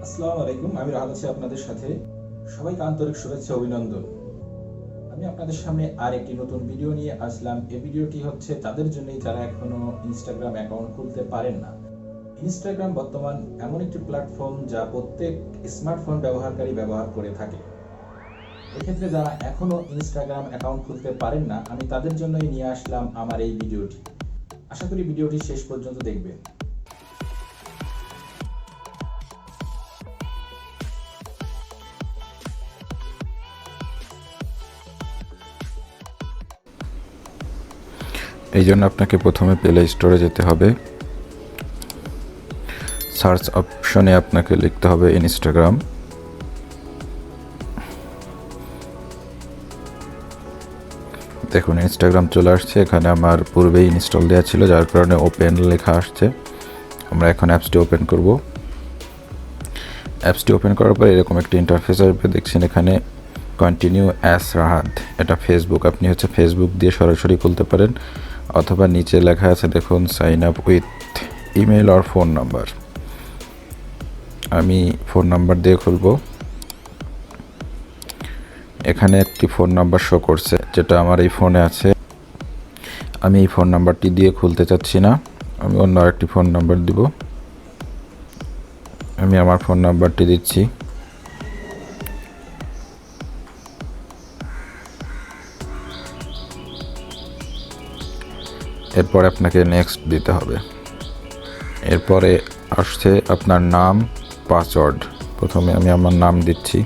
আসসালামু আলাইকুম, আমি রাহাত আছি আপনাদের সাথে। সবাইকে আন্তরিক শুভেচ্ছা অভিনন্দন। আমি আপনাদের সামনে আর একটি নতুন ভিডিও নিয়ে আসলাম। এই ভিডিওটি হচ্ছে তাদের জন্যই যারা এখনো ইনস্টাগ্রাম অ্যাকাউন্ট খুলতে পারেন না। ইনস্টাগ্রাম বর্তমান এমন একটি প্ল্যাটফর্ম যা প্রত্যেক স্মার্টফোন ব্যবহারকারী ব্যবহার করে থাকে। এক্ষেত্রে যারা এখনো ইনস্টাগ্রাম অ্যাকাউন্ট খুলতে পারেন না, আমি তাদের জন্যই নিয়ে আসলাম আমার এই ভিডিওটি। আশা করি ভিডিওটি শেষ পর্যন্ত দেখবেন। এই জন্য আপনাকে প্রথমে প্লে স্টোরে যেতে হবে। সার্চ অপশনে আপনাকে লিখতে হবে ইনস্টাগ্রাম। দেখুন ইনস্টাগ্রাম চলে আসছে। এখানে আমার পূর্বেই ইনস্টল দেওয়া ছিল, যার কারণে ওপেন লেখা আসছে। আমরা এখন অ্যাপসটি ওপেন করব। অ্যাপসটি ওপেন করার পর এরকম একটি ইন্টারফেস আসবে। দেখছেন এখানে কন্টিনিউ অ্যাজ রাহাত, এটা ফেসবুক। আপনি হচ্ছে ফেসবুক দিয়ে সরাসরি খুলতে পারেন, অথবা নিচে লেখা আছে দেখুন sign up with email or phone number. আমি ফোন নাম্বার দিয়ে খুলব। এখানে একটি ফোন নাম্বার শো করছে, যেটা আমার এই ফোনে আছে। আমি এই ফোন নাম্বারটি দিয়ে খুলতে চাচ্ছি না, আমি অন্য আরেকটি ফোন নাম্বার দিব। আমি আমার ফোন নাম্বারটি দিচ্ছি। এরপর আপনাকে নেক্সট দিতে হবে। এরপরে আসছে আপনার নাম, পাসওয়ার্ড। প্রথমে আমি আমার নাম দিচ্ছি।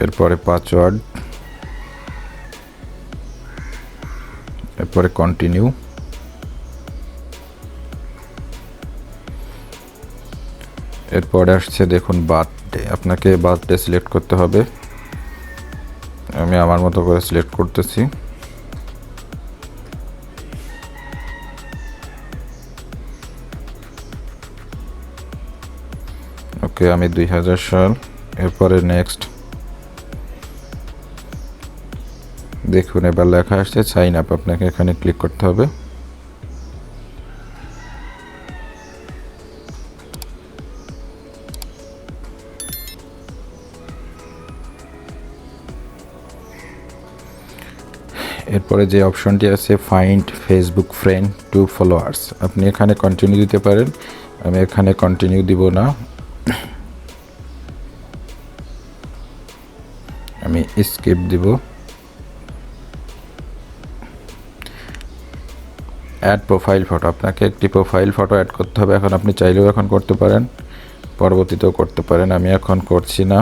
এরপরে পাসওয়ার্ড, এরপরে কন্টিনিউ। এরপরে আসছে দেখুন বার্থডে। আপনাকে বার্থডে সিলেক্ট করতে হবে। আমি আমার মতো করে সিলেক্ট করতেছি। ওকে, আমি 2000 সাল। এরপরে নেক্সট। দেখুন এবার লেখা আসছে সাইন আপ, আপনাকে এখানে ক্লিক করতে হবে। এরপরে যে অপশনটি আছে find Facebook friend to followers, আপনি এখানে কন্টিনিউ দিতে পারেন। আমি এখানে কন্টিনিউ দিব না, আমি স্কিপ দিব। অ্যাড প্রোফাইল ফটো, আপনাকে একটি প্রোফাইল ফটো অ্যাড করতে হবে। এখন আপনি চাইলেও এখন করতে পারেন, পরবর্তীতেও করতে পারেন। আমি এখন করছি না,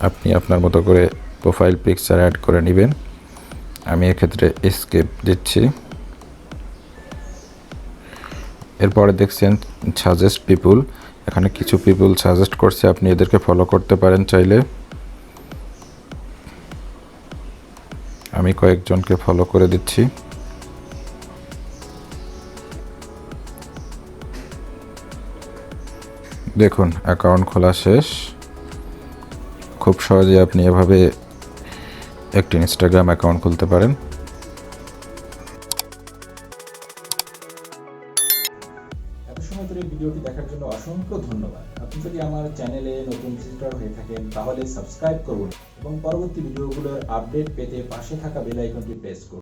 আপনি আপনার মতো করে প্রোফাইল পিকচার অ্যাড করে নেবেন। আমি এক্ষেত্রে স্কিপ দিচ্ছি। এরপরে দেখছেন সাজেস্ট পিপুল, এখানে কিছু পিপুল সাজেস্ট করছে, আপনি এদেরকে ফলো করতে পারেন চাইলে। আমি কয়েকজনকে ফলো করে দিচ্ছি। দেখুন অ্যাকাউন্ট খোলা শেষ। খুব সহজে আপনি এভাবে একটি ইনস্টাগ্রাম অ্যাকাউন্ট খুলতে পারেন। এত সময় ধরে ভিডিওটি দেখার জন্য অসংখ্য ধন্যবাদ। আপনি যদি আমার চ্যানেলে নতুন ভিজিটর হয়ে থাকেন তাহলে সাবস্ক্রাইব করুন এবং পরবর্তী ভিডিওগুলোর আপডেট পেতে পাশে থাকা বেল আইকনটি প্রেস করুন।